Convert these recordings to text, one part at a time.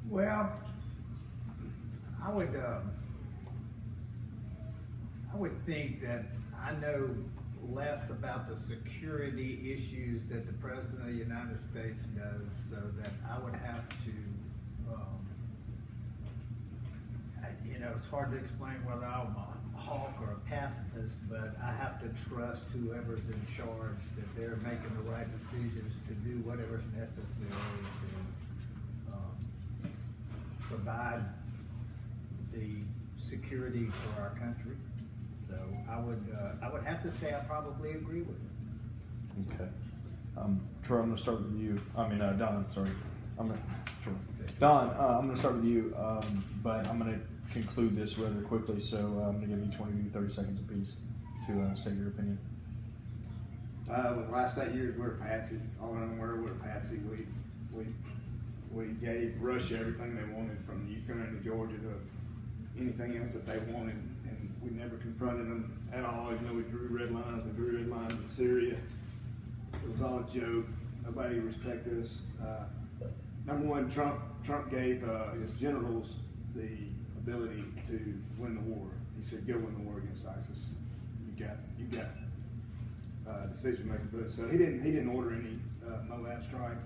Well, I would think that I know less about the security issues that the President of the United States does, so that I would have to, it's hard to explain whether I'm a hawk or a pacifist, but I have to trust whoever's in charge that they're making the right decisions to do whatever's necessary to provide the security for our country. So I would have to say I probably agree with it. Okay. Troy, I'm going to start with you. Don, sorry. Don, I'm going to start with you, but I'm going to conclude this rather quickly, so I'm going to give each one of you 30 seconds apiece to say your opinion. With the last 8 years, we're a patsy. All around the world, we're a patsy. We gave Russia everything they wanted, from the Ukraine to Georgia to anything else that they wanted, and we never confronted them at all. Even though we drew red lines, in Syria. It was all a joke. Nobody respected us. Number one, Trump gave his generals the ability to win the war. He said, "Go win the war against ISIS. You got decision making." But so he didn't order any Moab strike.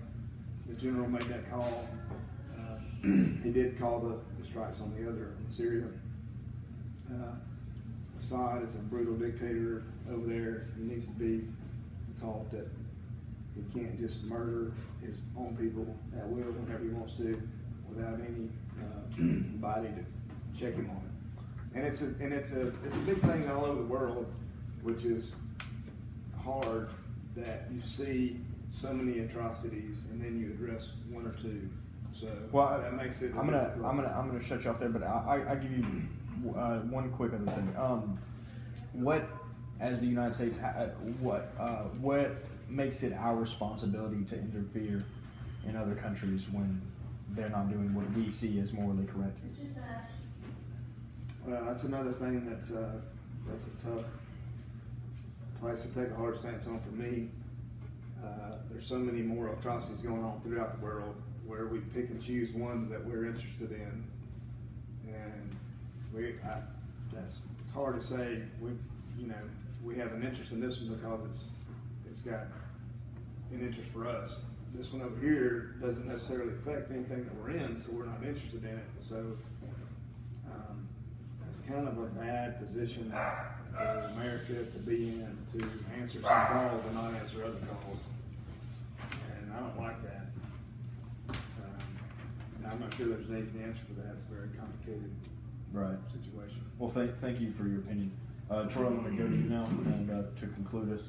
The general made that call. He did call the strikes on Syria. Assad is a brutal dictator over there. He needs to be taught that he can't just murder his own people at will whenever he wants to, without any body to check him on it. And it's a big thing all over the world, which is hard that you see so many atrocities and then you address one or two. So that makes it. I'm gonna shut you off there, but I give you one quick other thing. What, as the United States, what makes it our responsibility to interfere in other countries when they're not doing what we see as morally correct? Well, that's another thing that's a tough place to take a hard stance on for me. There's so many moral atrocities going on throughout the world where we pick and choose ones that we're interested in, and it's hard to say we have an interest in this one because it's got an interest for us. This one over here doesn't necessarily affect anything that we're in, so we're not interested in it. So it's kind of a bad position for America to be in, to answer some calls and not answer other calls. And I don't like that. I'm not sure there's an easy answer for that. It's a very complicated situation. Well, thank you for your opinion. Troy, I'm going to go to you now and to conclude us.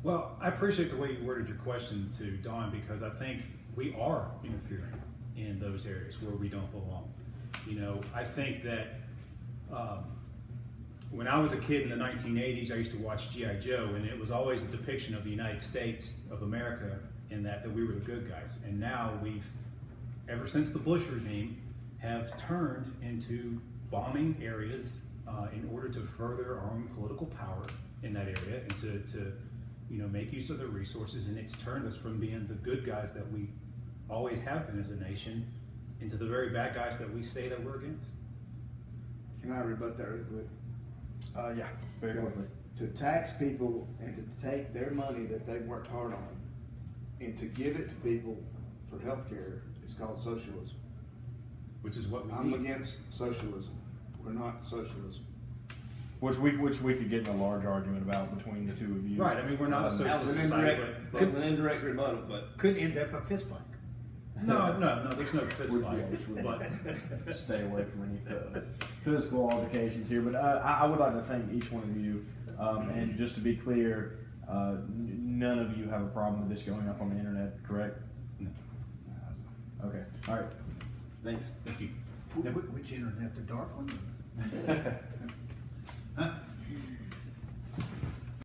Well, I appreciate the way you worded your question to Don, because I think we are interfering in those areas where we don't belong. I think that when I was a kid in the 1980s, I used to watch G.I. Joe, and it was always a depiction of the United States of America in that we were the good guys. And now ever since the Bush regime, have turned into bombing areas in order to further our own political power in that area and to make use of the resources. And it's turned us from being the good guys that we always have been as a nation into the very bad guys that we say that we're against. Can I rebut that really quick? Yeah, very quickly. To tax people and to take their money that they've worked hard on and to give it to people for health care is called socialism. Which is what I'm against socialism. We're not socialism. Which we could get in a large argument about between the two of you. Right. I mean, we're not a socialist society. That was an indirect rebuttal, but could end up a fist fight. No, there's no fist fight. But stay away from any physical altercations here. But I would like to thank each one of you. And just to be clear, none of you have a problem with this going up on the internet, correct? No. Okay. All right. Thanks. Thank you. Which internet? The dark one? Huh?